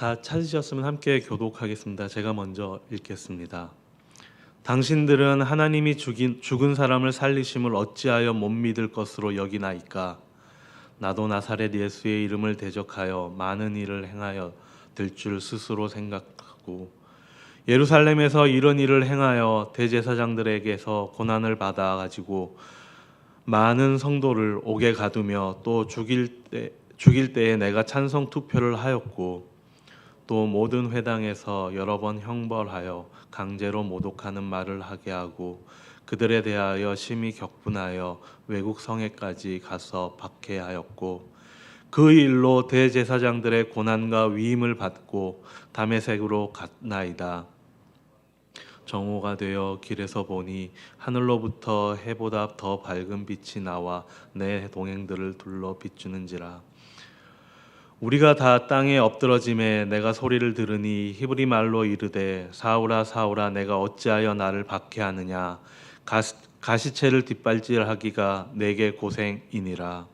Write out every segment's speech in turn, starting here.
다 찾으셨으면 함께 교독하겠습니다. 제가 먼저 읽겠습니다. 당신들은 하나님이 죽은 사람을 살리심을 어찌하여 못 믿을 것으로 여기나이까? 나도 나사렛 예수의 이름을 대적하여 많은 일을 행하여 될 줄 스스로 생각하고 예루살렘에서 이런 일을 행하여 대제사장들에게서 고난을 받아 가지고 많은 성도를 옥에 가두며 또 죽일 때에 내가 찬성 투표를 하였고 또 모든 회당에서 여러 번 형벌하여 강제로 모독하는 말을 하게 하고 그들에 대하여 심히 격분하여 외국 성에까지 가서 박해하였고 그 일로 대제사장들의 고난과 위임을 받고 다메섹으로 갔나이다. 정오가 되어 길에서 보니 하늘로부터 해보다 더 밝은 빛이 나와 내 동행들을 둘러 비추는지라. 우리가 다 땅에 엎드러짐에 내가 소리를 들으니 히브리 말로 이르되 사울아 사울아 내가 어찌하여 나를 박해하느냐. 가시채를 뒷발질하기가 내게 고생이니라.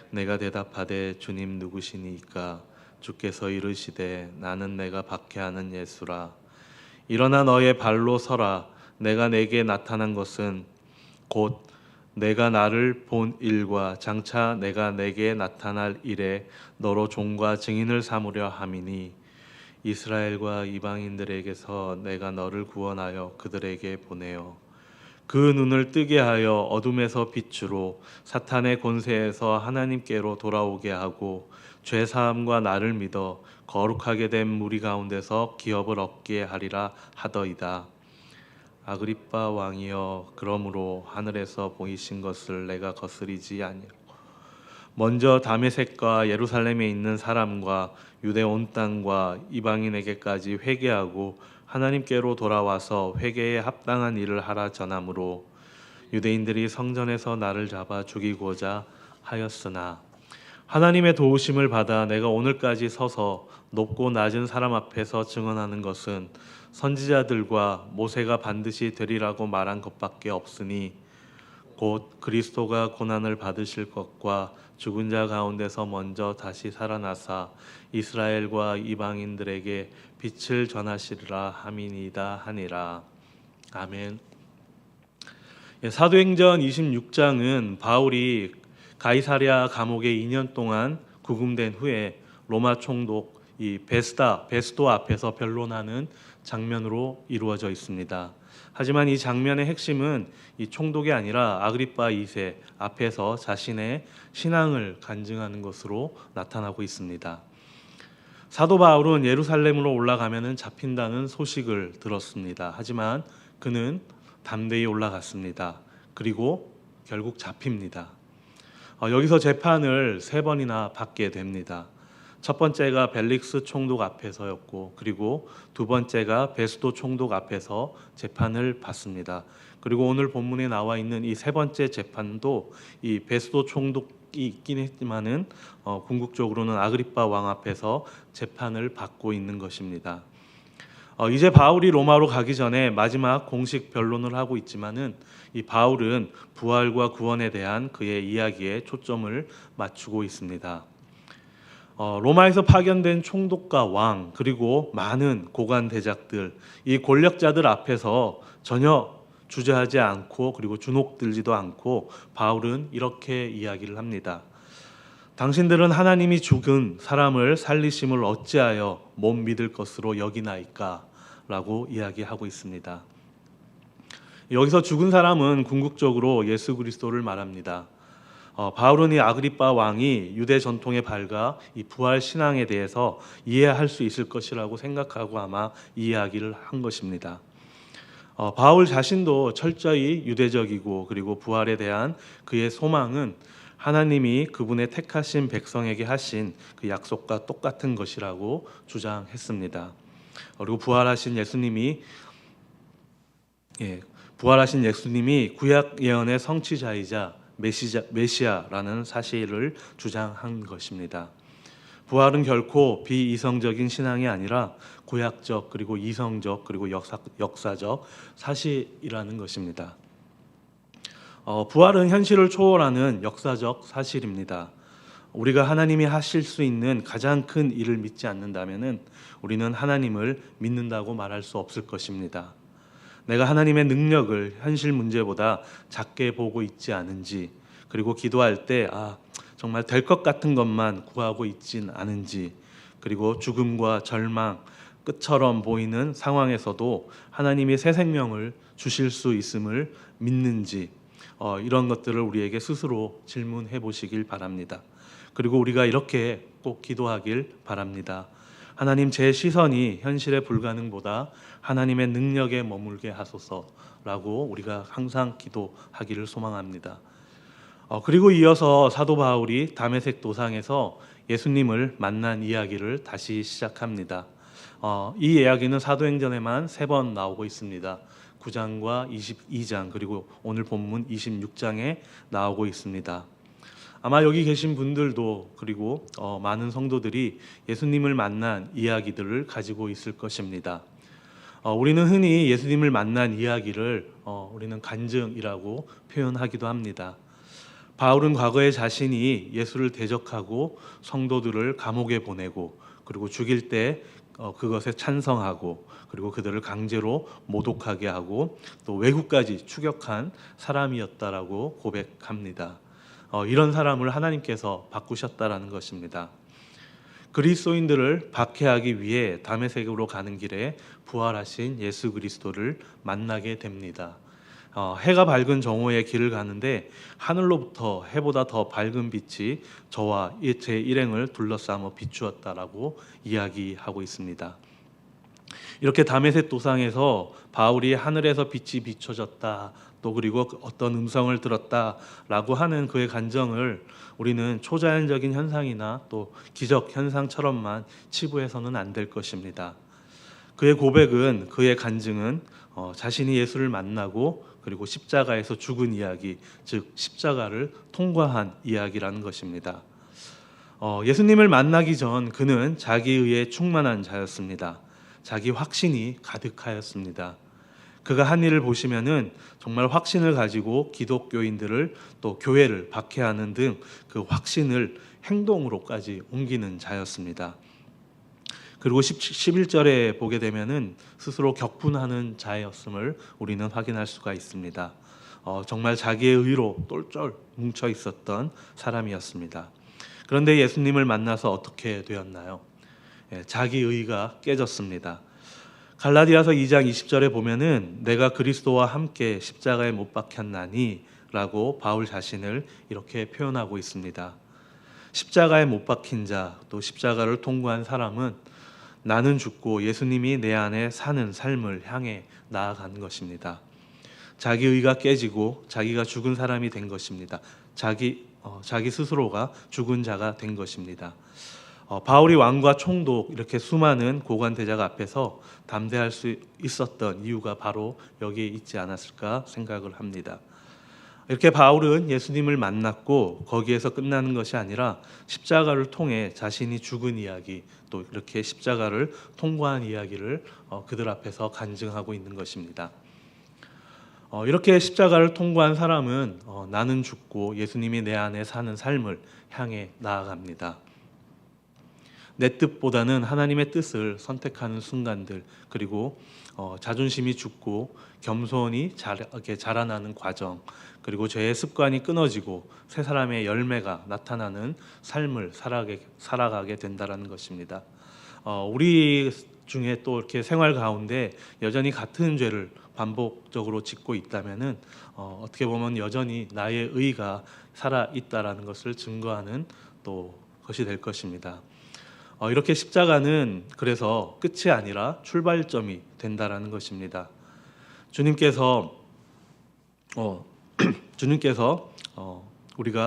내가 대답하되 주님 누구시니까? 주께서 이르시되 나는 내가 박해하는 예수라. 일어나 너의 발로 서라. 내가 내게 나타난 것은 곧 내가 나를 본 일과 장차 내가 내게 나타날 일에 너로 종과 증인을 삼으려 함이니 이스라엘과 이방인들에게서 내가 너를 구원하여 그들에게 보내어 그 눈을 뜨게 하여 어둠에서 빛으로 사탄의 권세에서 하나님께로 돌아오게 하고 죄 사함과 나를 믿어 거룩하게 된 무리 가운데서 기업을 얻게 하리라 하더이다. 아그리빠 왕이여, 그러므로 하늘에서 보이신 것을 내가 거스리지 아니하고 먼저 다메섹과 예루살렘에 있는 사람과 유대 온 땅과 이방인에게까지 회개하고 하나님께로 돌아와서 회개에 합당한 일을 하라 전함으로 유대인들이 성전에서 나를 잡아 죽이고자 하였으나 하나님의 도우심을 받아 내가 오늘까지 서서 높고 낮은 사람 앞에서 증언하는 것은 선지자들과 모세가 반드시 되리라고 말한 것밖에 없으니 곧 그리스도가 고난을 받으실 것과 죽은 자 가운데서 먼저 다시 살아나사 이스라엘과 이방인들에게 빛을 전하시리라 함이니이다 하니라. 아멘. 사도행전 26장은 바울이 가이사랴 감옥에 2년 동안 구금된 후에 로마 총독 이 베스도 앞에서 변론하는 장면으로 이루어져 있습니다. 하지만 이 장면의 핵심은 이 총독이 아니라 아그리빠 2세 앞에서 자신의 신앙을 간증하는 것으로 나타나고 있습니다. 사도 바울은 예루살렘으로 올라가면 잡힌다는 소식을 들었습니다. 하지만 그는 담대히 올라갔습니다. 그리고 결국 잡힙니다. 여기서 재판을 3번이나 받게 됩니다. 첫 번째가 벨릭스 총독 앞에서였고 그리고 두 번째가 베스도 총독 앞에서 재판을 받습니다. 그리고 오늘 본문에 나와 있는 이 3번째 재판도 이 베스도 총독이 있긴 했지만은 궁극적으로는 아그리빠 왕 앞에서 재판을 받고 있는 것입니다. 이제 바울이 로마로 가기 전에 마지막 공식 변론을 하고 있지만은 이 바울은 부활과 구원에 대한 그의 이야기에 초점을 맞추고 있습니다. 로마에서 파견된 총독과 왕 그리고 많은 고관 대작들 이 권력자들 앞에서 전혀 주저하지 않고 그리고 주눅들지도 않고 바울은 이렇게 이야기를 합니다. 당신들은 하나님이 죽은 사람을 살리심을 어찌하여 못 믿을 것으로 여기나이까? 라고 이야기하고 있습니다. 여기서 죽은 사람은 궁극적으로 예수 그리스도를 말합니다. 바울은 이 아그리빠 왕이 유대 전통에 밝아 이 부활 신앙에 대해서 이해할 수 있을 것이라고 생각하고 아마 이 이야기를 한 것입니다. 바울 자신도 철저히 유대적이고 그리고 부활에 대한 그의 소망은 하나님이 그분의 택하신 백성에게 하신 그 약속과 똑같은 것이라고 주장했습니다. 그리고 부활하신 예수님이 구약 예언의 성취자이자 메시아라는 사실을 주장한 것입니다. 부활은 결코 비이성적인 신앙이 아니라 구약적 그리고 이성적 그리고 역사적 사실이라는 것입니다. 부활은 현실을 초월하는 역사적 사실입니다. 우리가 하나님이 하실 수 있는 가장 큰 일을 믿지 않는다면은 우리는 하나님을 믿는다고 말할 수 없을 것입니다. 내가 하나님의 능력을 현실 문제보다 작게 보고 있지 않은지, 그리고 기도할 때 정말 될 것 같은 것만 구하고 있진 않은지, 그리고 죽음과 절망, 끝처럼 보이는 상황에서도 하나님이 새 생명을 주실 수 있음을 믿는지, 이런 것들을 우리에게 스스로 질문해 보시길 바랍니다. 그리고 우리가 이렇게 꼭 기도하길 바랍니다. 하나님, 제 시선이 현실의 불가능보다 하나님의 능력에 머물게 하소서라고 우리가 항상 기도하기를 소망합니다. 그리고 이어서 사도 바울이 다메섹 도상에서 예수님을 만난 이야기를 다시 시작합니다. 이 이야기는 사도행전에만 3번 나오고 있습니다. 9장과 22장, 그리고 오늘 본문 26장에 나오고 있습니다. 아마 여기 계신 분들도, 그리고 많은 성도들이 예수님을 만난 이야기들을 가지고 있을 것입니다. 우리는 흔히 예수님을 만난 이야기를 우리는 간증이라고 표현하기도 합니다. 바울은 과거에 자신이 예수를 대적하고 성도들을 감옥에 보내고, 그리고 죽일 때 그것에 찬성하고, 그리고 그들을 강제로 모독하게 하고 또 외국까지 추격한 사람이었다라고 고백합니다. 이런 사람을 하나님께서 바꾸셨다라는 것입니다. 그리스도인들을 박해하기 위해 다메섹으로 가는 길에 부활하신 예수 그리스도를 만나게 됩니다. 해가 밝은 정오의 길을 가는데 하늘로부터 해보다 더 밝은 빛이 저와 제 일행을 둘러싸며 비추었다라고 이야기하고 있습니다. 이렇게 다메섹 도상에서 바울이 하늘에서 빛이 비춰졌다, 또 그리고 어떤 음성을 들었다라고 하는 그의 간정을 우리는 초자연적인 현상이나 또 기적 현상처럼만 치부해서는 안 될 것입니다. 그의 고백은, 그의 간증은 자신이 예수를 만나고 그리고 십자가에서 죽은 이야기, 즉 십자가를 통과한 이야기라는 것입니다. 예수님을 만나기 전 그는 자기의에 충만한 자였습니다. 자기 확신이 가득하였습니다. 그가 한 일을 보시면은 정말 확신을 가지고 기독교인들을 또 교회를 박해하는 등 그 확신을 행동으로까지 옮기는 자였습니다. 그리고 11절에 보게 되면은 스스로 격분하는 자였음을 우리는 확인할 수가 있습니다. 정말 자기의 의로 똘똘 뭉쳐 있었던 사람이었습니다. 그런데 예수님을 만나서 어떻게 되었나요? 자기 의가 깨졌습니다. 갈라디아서 2장 20절에 보면은 내가 그리스도와 함께 십자가에 못 박혔나니 라고 바울 자신을 이렇게 표현하고 있습니다. 십자가에 못 박힌 자, 또 십자가를 통과한 사람은 나는 죽고 예수님이 내 안에 사는 삶을 향해 나아가는 것입니다. 자기 의가 깨지고 자기가 죽은 사람이 된 것입니다. 자기 스스로가 죽은 자가 된 것입니다. 바울이 왕과 총독, 이렇게 수많은 고관 대작 앞에서 담대할 수 있었던 이유가 바로 여기에 있지 않았을까 생각을 합니다. 이렇게 바울은 예수님을 만났고 거기에서 끝나는 것이 아니라 십자가를 통해 자신이 죽은 이야기, 또 이렇게 십자가를 통과한 이야기를 그들 앞에서 간증하고 있는 것입니다. 이렇게 십자가를 통과한 사람은 나는 죽고 예수님이 내 안에 사는 삶을 향해 나아갑니다. 내 뜻보다는 하나님의 뜻을 선택하는 순간들, 그리고 자존심이 죽고 겸손히 자라나는 과정, 그리고 죄의 습관이 끊어지고 새 사람의 열매가 나타나는 삶을 살아가게 된다는 것입니다. 우리 중에 또 이렇게 생활 가운데 여전히 같은 죄를 반복적으로 짓고 있다면은 어떻게 보면 여전히 나의 의가 살아 있다라는 것을 증거하는 또 것이 될 것입니다. 이렇게 십자가는 그래서 끝이 아니라 출발점이 된다라는 것입니다. 주님께서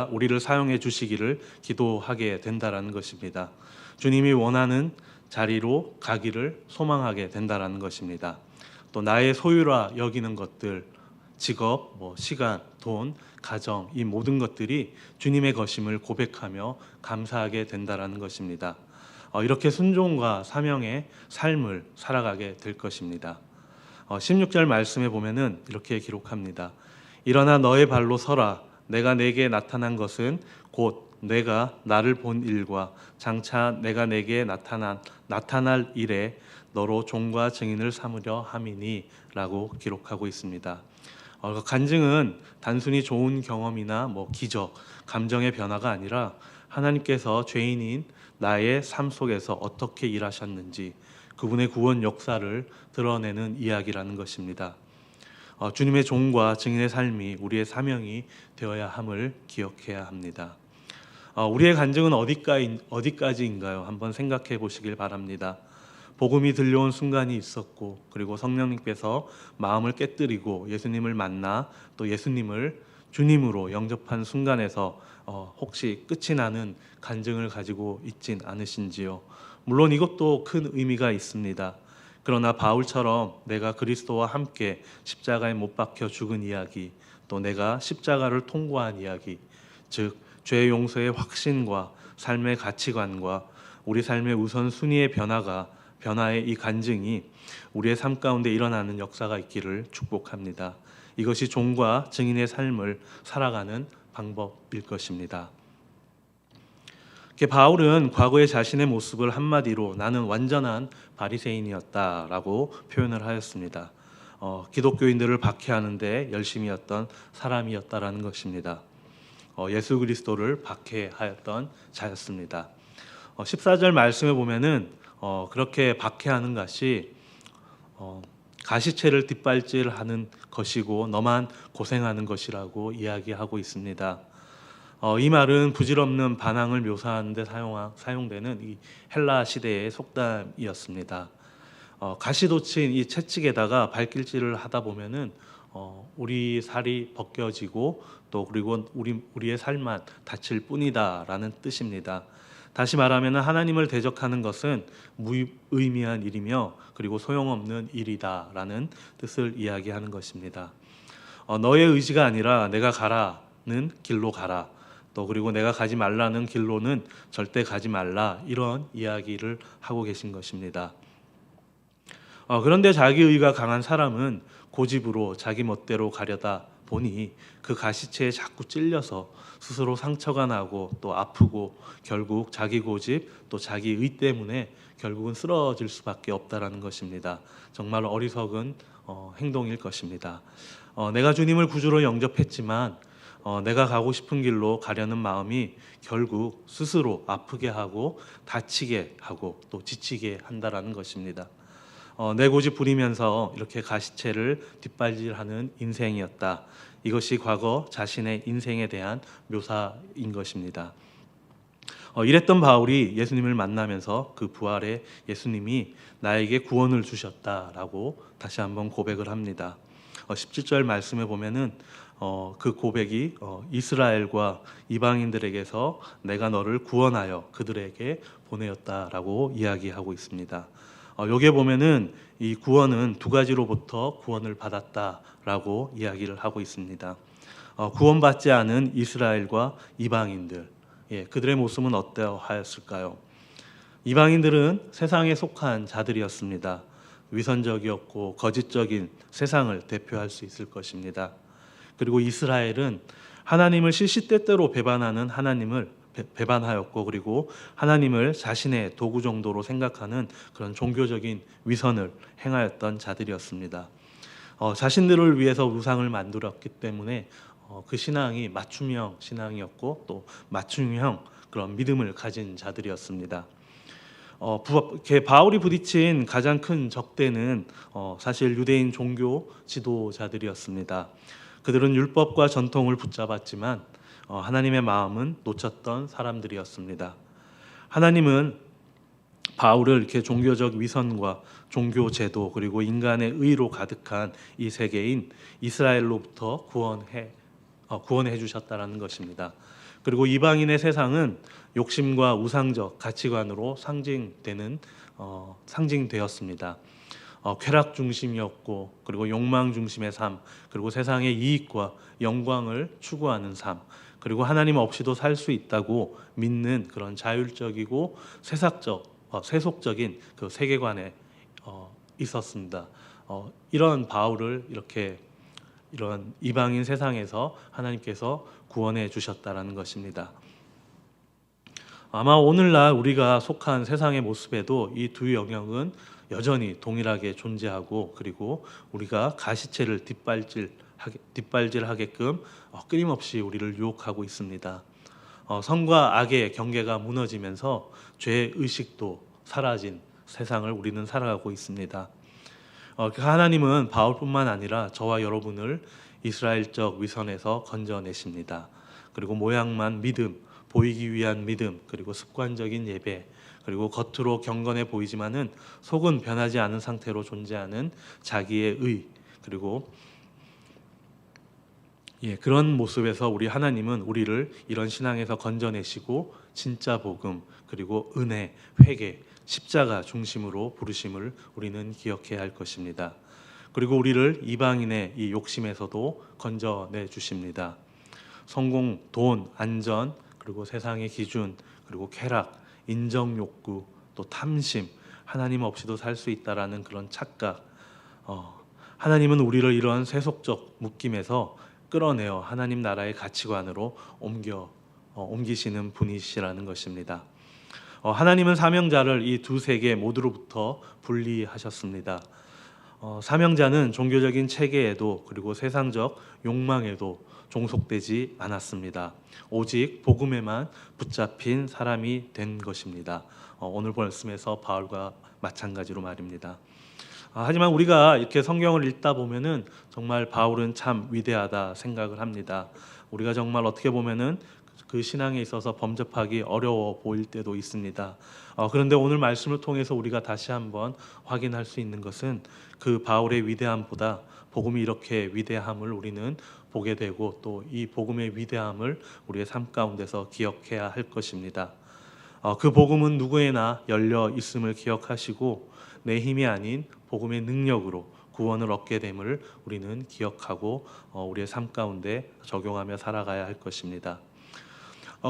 우리를 사용해 주시기를 기도하게 된다라는 것입니다. 주님이 원하는 자리로 가기를 소망하게 된다라는 것입니다. 또 나의 소유라 여기는 것들, 직업, 시간, 돈, 가정, 이 모든 것들이 주님의 것임을 고백하며 감사하게 된다라는 것입니다. 이렇게 순종과 사명의 삶을 살아가게 될 것입니다. 16절 말씀에 보면은 이렇게 기록합니다. 일어나 너의 발로 서라. 내가 내게 나타난 것은 곧 내가 나를 본 일과 장차 내가 내게 나타날 일에 너로 종과 증인을 삼으려 함이니라고 기록하고 있습니다. 간증은 단순히 좋은 경험이나 기적, 감정의 변화가 아니라 하나님께서 죄인인 나의 삶 속에서 어떻게 일하셨는지 그분의 구원 역사를 드러내는 이야기라는 것입니다. 주님의 종과 증인의 삶이 우리의 사명이 되어야 함을 기억해야 합니다. 우리의 간증은 어디까지인가요? 한번 생각해 보시길 바랍니다. 복음이 들려온 순간이 있었고, 그리고 성령님께서 마음을 깨뜨리고 예수님을 만나 또 예수님을 주님으로 영접한 순간에서 혹시 끝이 나는 간증을 가지고 있진 않으신지요? 물론 이것도 큰 의미가 있습니다. 그러나 바울처럼 내가 그리스도와 함께 십자가에 못 박혀 죽은 이야기, 또 내가 십자가를 통과한 이야기, 즉 죄 용서의 확신과 삶의 가치관과 우리 삶의 우선순위의 변화의 이 간증이 우리의 삶 가운데 일어나는 역사가 있기를 축복합니다. 이것이 종과 증인의 삶을 살아가는 방법일 것입니다. 바울은 과거의 자신의 모습을 한마디로 나는 완전한 바리새인이었다라고 표현을 하였습니다. 기독교인들을 박해하는데 열심히 했던 사람이었다라는 것입니다. 예수 그리스도를 박해하였던 자였습니다. 14절 말씀에 보면은 그렇게 박해하는 것이 가시채를 뒷발질하는 것이고 너만 고생하는 것이라고 이야기하고 있습니다. 이 말은 부질없는 반항을 묘사하는 데 사용되는 이 헬라 시대의 속담이었습니다. 가시 돋친 이 채찍에다가 발길질을 하다 보면은 우리 살이 벗겨지고 또 그리고 우리의 살만 다칠 뿐이다라는 뜻입니다. 다시 말하면 하나님을 대적하는 것은 무의미한 일이며 그리고 소용없는 일이다라는 뜻을 이야기하는 것입니다. 너의 의지가 아니라 내가 가라는 길로 가라. 또 그리고 내가 가지 말라는 길로는 절대 가지 말라. 이런 이야기를 하고 계신 것입니다. 그런데 자기의가 강한 사람은 고집으로 자기 멋대로 가려다 보니 그 가시채에 자꾸 찔려서 스스로 상처가 나고 또 아프고 결국 자기 고집 또 자기 의 때문에 결국은 쓰러질 수밖에 없다라는 것입니다. 정말 어리석은 행동일 것입니다. 내가 주님을 구주로 영접했지만 내가 가고 싶은 길로 가려는 마음이 결국 스스로 아프게 하고 다치게 하고 또 지치게 한다라는 것입니다. 내 고집 부리면서 이렇게 가시채를 뒷발질하는 인생이었다. 이것이 과거 자신의 인생에 대한 묘사인 것입니다. 이랬던 바울이 예수님을 만나면서 그 부활의 예수님이 나에게 구원을 주셨다라고 다시 한번 고백을 합니다. 17절 말씀에 보면은 그 고백이 이스라엘과 이방인들에게서 내가 너를 구원하여 그들에게 보내었다라고 이야기하고 있습니다. 여기에 보면은 이 구원은 두 가지로부터 구원을 받았다라고 이야기를 하고 있습니다. 구원받지 않은 이스라엘과 이방인들, 그들의 모습은 어떠하였을까요? 이방인들은 세상에 속한 자들이었습니다. 위선적이었고 거짓적인 세상을 대표할 수 있을 것입니다. 그리고 이스라엘은 하나님을 시시때때로 배반하는 하나님을 배반하였고 그리고 하나님을 자신의 도구 정도로 생각하는 그런 종교적인 위선을 행하였던 자들이었습니다. 자신들을 위해서 우상을 만들었기 때문에 그 신앙이 맞춤형 신앙이었고 또 맞춤형 그런 믿음을 가진 자들이었습니다. 바울이 부딪힌 가장 큰 적대는 사실 유대인 종교 지도자들이었습니다. 그들은 율법과 전통을 붙잡았지만 하나님의 마음은 놓쳤던 사람들이었습니다. 하나님은 바울을 이렇게 종교적 위선과 종교 제도 그리고 인간의 의로 가득한 이 세계인 이스라엘로부터 구원해 주셨다라는 것입니다. 그리고 이방인의 세상은 욕심과 우상적 가치관으로 상징되었습니다. 쾌락 중심이었고 그리고 욕망 중심의 삶 그리고 세상의 이익과 영광을 추구하는 삶 그리고 하나님 없이도 살 수 있다고 믿는 그런 자율적이고 세속적인 그 세계관에 있었습니다. 이런 바울을 이런 이방인 세상에서 하나님께서 구원해 주셨다라는 것입니다. 아마 오늘날 우리가 속한 세상의 모습에도 이 두 영역은 여전히 동일하게 존재하고, 그리고 우리가 가시체를 뒷발질하게끔 끊임없이 우리를 유혹하고 있습니다. 선과 악의 경계가 무너지면서 죄의 의식도 사라진 세상을 우리는 살아가고 있습니다. 하나님은 바울뿐만 아니라 저와 여러분을 이스라엘적 위선에서 건져내십니다. 그리고 모양만 믿음, 보이기 위한 믿음, 그리고 습관적인 예배, 그리고 겉으로 경건해 보이지만은 속은 변하지 않은 상태로 존재하는 자기의 의, 그리고 그런 모습에서 우리 하나님은 우리를 이런 신앙에서 건져내시고 진짜 복음, 그리고 은혜, 회개, 십자가 중심으로 부르심을 우리는 기억해야 할 것입니다. 그리고 우리를 이방인의 이 욕심에서도 건져내 주십니다. 성공, 돈, 안전, 그리고 세상의 기준, 그리고 쾌락, 인정 욕구, 또 탐심, 하나님 없이도 살 수 있다라는 그런 착각. 하나님은 우리를 이런 세속적 묶임에서 끌어내어 하나님 나라의 가치관으로 옮기시는 분이시라는 것입니다. 하나님은 사명자를 이 두 세계 모두로부터 분리하셨습니다. 사명자는 종교적인 체계에도 그리고 세상적 욕망에도 종속되지 않았습니다. 오직 복음에만 붙잡힌 사람이 된 것입니다. 오늘 말씀에서 바울과 마찬가지로 말입니다. 하지만 우리가 이렇게 성경을 읽다 보면은 정말 바울은 참 위대하다 생각을 합니다. 우리가 정말 어떻게 보면은 그 신앙에 있어서 범접하기 어려워 보일 때도 있습니다. 그런데 오늘 말씀을 통해서 우리가 다시 한번 확인할 수 있는 것은 그 바울의 위대함보다 복음이 이렇게 위대함을 우리는 보게 되고, 또 이 복음의 위대함을 우리의 삶 가운데서 기억해야 할 것입니다. 그 복음은 누구에나 열려 있음을 기억하시고, 내 힘이 아닌 복음의 능력으로 구원을 얻게 됨을 우리는 기억하고 우리의 삶 가운데 적용하며 살아가야 할 것입니다.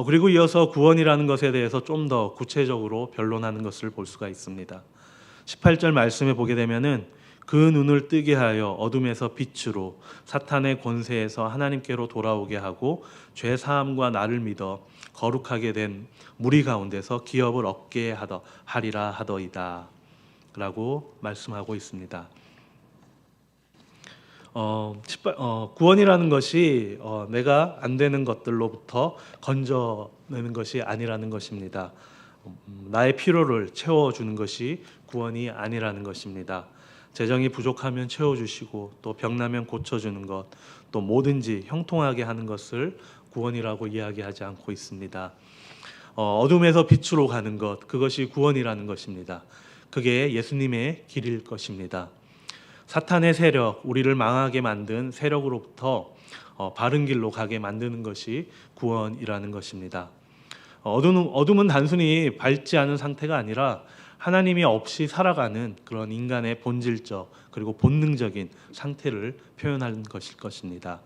그리고 이어서 구원이라는 것에 대해서 좀 더 구체적으로 변론하는 것을 볼 수가 있습니다. 18절 말씀에 보게 되면은 그 눈을 뜨게 하여 어둠에서 빛으로 사탄의 권세에서 하나님께로 돌아오게 하고 죄 사함과 나를 믿어 거룩하게 된 무리 가운데서 기업을 얻게 하리라 하더이다 라고 말씀하고 있습니다. 구원이라는 것이 내가 안 되는 것들로부터 건져내는 것이 아니라는 것입니다. 나의 필요를 채워주는 것이 구원이 아니라는 것입니다. 재정이 부족하면 채워주시고, 또 병나면 고쳐주는 것, 또 뭐든지 형통하게 하는 것을 구원이라고 이야기하지 않고 있습니다. 어둠에서 빛으로 가는 것, 그것이 구원이라는 것입니다. 그게 예수님의 길일 것입니다. 사탄의 세력, 우리를 망하게 만든 세력으로부터 바른 길로 가게 만드는 것이 구원이라는 것입니다. 어둠은 단순히 밝지 않은 상태가 아니라 하나님이 없이 살아가는 그런 인간의 본질적 그리고 본능적인 상태를 표현하는 것일 것입니다.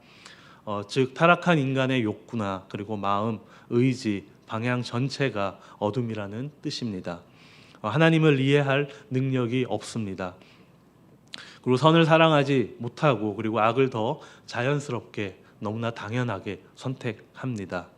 즉 타락한 인간의 욕구나 그리고 마음, 의지, 방향 전체가 어둠이라는 뜻입니다. 하나님을 이해할 능력이 없습니다. 그리고 선을 사랑하지 못하고, 그리고 악을 더 자연스럽게 너무나 당연하게 선택합니다.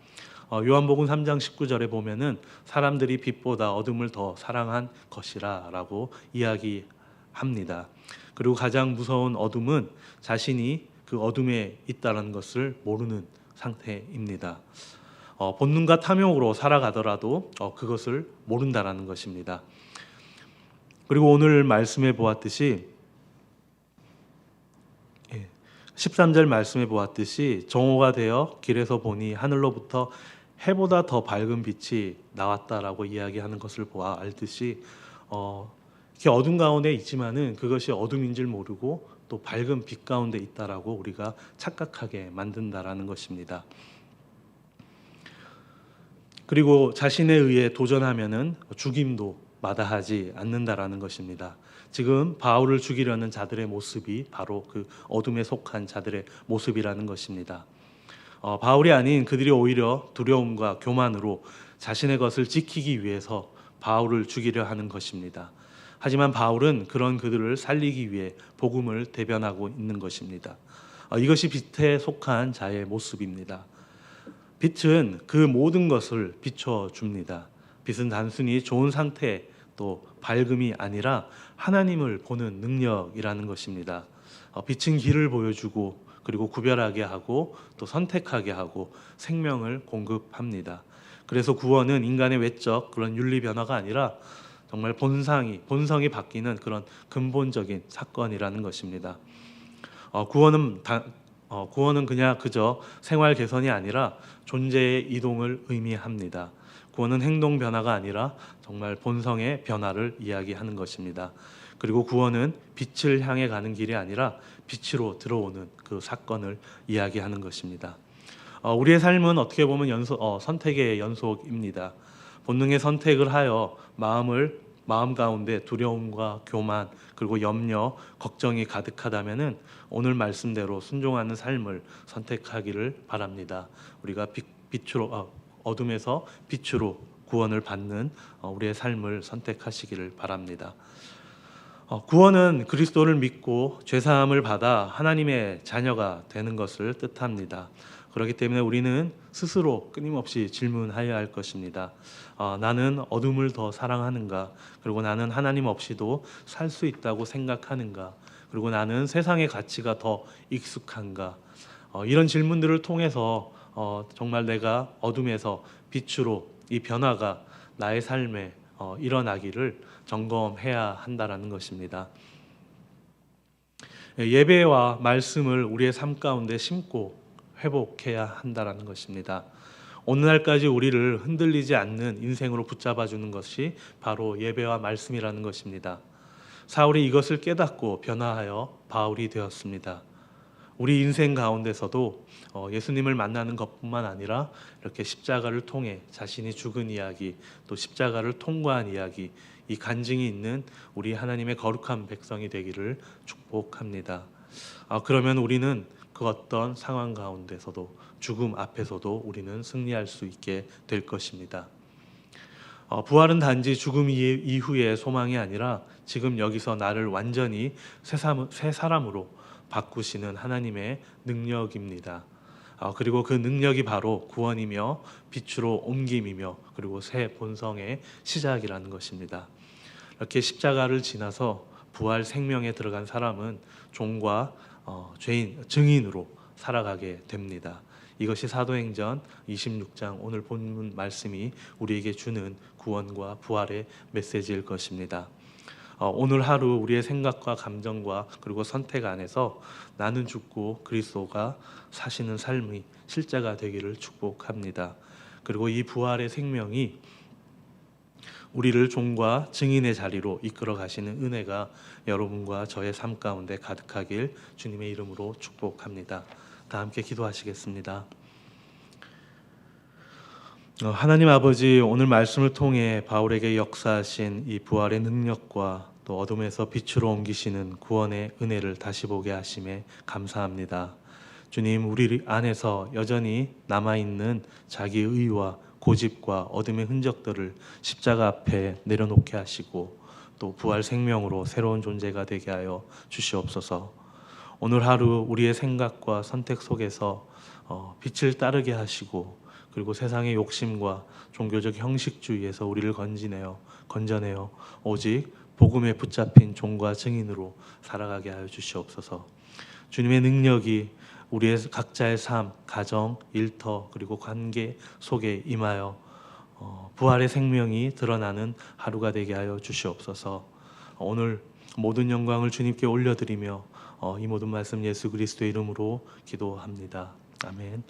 요한복음 3장 19절에 보면은 사람들이 빛보다 어둠을 더 사랑한 것이라 라고 이야기합니다. 그리고 가장 무서운 어둠은 자신이 그 어둠에 있다는 것을 모르는 상태입니다. 본능과 탐욕으로 살아가더라도 그것을 모른다라는 것입니다. 그리고 오늘 말씀해 보았듯이 13절 말씀해 보았듯이 정오가 되어 길에서 보니 하늘로부터 해보다 더 밝은 빛이 나왔다라고 이야기하는 것을 보아 알듯이 이렇게 어둠 가운데 있지만은 그것이 어둠인 줄 모르고 또 밝은 빛 가운데 있다라고 우리가 착각하게 만든다라는 것입니다. 그리고 자신에 의해 도전하면은 죽임도 마다하지 않는다라는 것입니다. 지금 바울을 죽이려는 자들의 모습이 바로 그 어둠에 속한 자들의 모습이라는 것입니다. 바울이 아닌 그들이 오히려 두려움과 교만으로 자신의 것을 지키기 위해서 바울을 죽이려 하는 것입니다. 하지만 바울은 그런 그들을 살리기 위해 복음을 대변하고 있는 것입니다. 이것이 빛에 속한 자의 모습입니다. 빛은 그 모든 것을 비춰줍니다. 빛은 단순히 좋은 상태 또 밝음이 아니라 하나님을 보는 능력이라는 것입니다. 빛은 길을 보여주고 그리고 구별하게 하고 또 선택하게 하고 생명을 공급합니다. 그래서 구원은 인간의 외적 그런 윤리 변화가 아니라 정말 본성이 바뀌는 그런 근본적인 사건이라는 것입니다. 구원은 그냥 그저 생활 개선이 아니라 존재의 이동을 의미합니다. 구원은 행동 변화가 아니라 정말 본성의 변화를 이야기하는 것입니다. 그리고 구원은 빛을 향해 가는 길이 아니라 빛으로 들어오는 그 사건을 이야기하는 것입니다. 우리의 삶은 어떻게 보면 선택의 연속입니다. 본능의 선택을 하여 마음 가운데 두려움과 교만 그리고 염려, 걱정이 가득하다면은 오늘 말씀대로 순종하는 삶을 선택하기를 바랍니다. 우리가 어둠에서 빛으로 구원을 받는 우리의 삶을 선택하시기를 바랍니다. 구원은 그리스도를 믿고 죄사함을 받아 하나님의 자녀가 되는 것을 뜻합니다. 그렇기 때문에 우리는 스스로 끊임없이 질문하여야 할 것입니다. 나는 어둠을 더 사랑하는가? 그리고 나는 하나님 없이도 살 수 있다고 생각하는가? 그리고 나는 세상의 가치가 더 익숙한가? 이런 질문들을 통해서 정말 내가 어둠에서 빛으로 이 변화가 나의 삶에 일어나기를 점검해야 한다라는 것입니다. 예배와 말씀을 우리의 삶 가운데 심고 회복해야 한다라는 것입니다. 오늘날까지 우리를 흔들리지 않는 인생으로 붙잡아 주는 것이 바로 예배와 말씀이라는 것입니다. 사울이 이것을 깨닫고 변화하여 바울이 되었습니다. 우리 인생 가운데서도 예수님을 만나는 것뿐만 아니라 이렇게 십자가를 통해 자신이 죽은 이야기, 또 십자가를 통과한 이야기, 이 간증이 있는 우리 하나님의 거룩한 백성이 되기를 축복합니다. 그러면 우리는 그 어떤 상황 가운데서도 죽음 앞에서도 우리는 승리할 수 있게 될 것입니다. 부활은 단지 죽음 이후의 소망이 아니라 지금 여기서 나를 완전히 새 사람으로 바꾸시는 하나님의 능력입니다. 그리고 그 능력이 바로 구원이며 빛으로 옮김이며 그리고 새 본성의 시작이라는 것입니다. 이렇게 십자가를 지나서 부활 생명에 들어간 사람은 종과 죄인, 증인으로 살아가게 됩니다. 이것이 사도행전 26장 오늘 본문 말씀이 우리에게 주는 구원과 부활의 메시지일 것입니다. 오늘 하루 우리의 생각과 감정과 그리고 선택 안에서 나는 죽고 그리스도가 사시는 삶이 실제가 되기를 축복합니다. 그리고 이 부활의 생명이 우리를 종과 증인의 자리로 이끌어 가시는 은혜가 여러분과 저의 삶 가운데 가득하길 주님의 이름으로 축복합니다. 다 함께 기도하시겠습니다. 하나님 아버지, 오늘 말씀을 통해 바울에게 역사하신 이 부활의 능력과 또 어둠에서 빛으로 옮기시는 구원의 은혜를 다시 보게 하심에 감사합니다. 주님, 우리 안에서 여전히 남아있는 자기 의와 고집과 어둠의 흔적들을 십자가 앞에 내려놓게 하시고 또 부활 생명으로 새로운 존재가 되게 하여 주시옵소서. 오늘 하루 우리의 생각과 선택 속에서 빛을 따르게 하시고 그리고 세상의 욕심과 종교적 형식주의에서 우리를 건져내어 오직 복음에 붙잡힌 종과 증인으로 살아가게 하여 주시옵소서. 주님의 능력이 우리의 각자의 삶, 가정, 일터 그리고 관계 속에 임하여 부활의 생명이 드러나는 하루가 되게 하여 주시옵소서. 오늘 모든 영광을 주님께 올려드리며 이 모든 말씀 예수 그리스도의 이름으로 기도합니다. 아멘.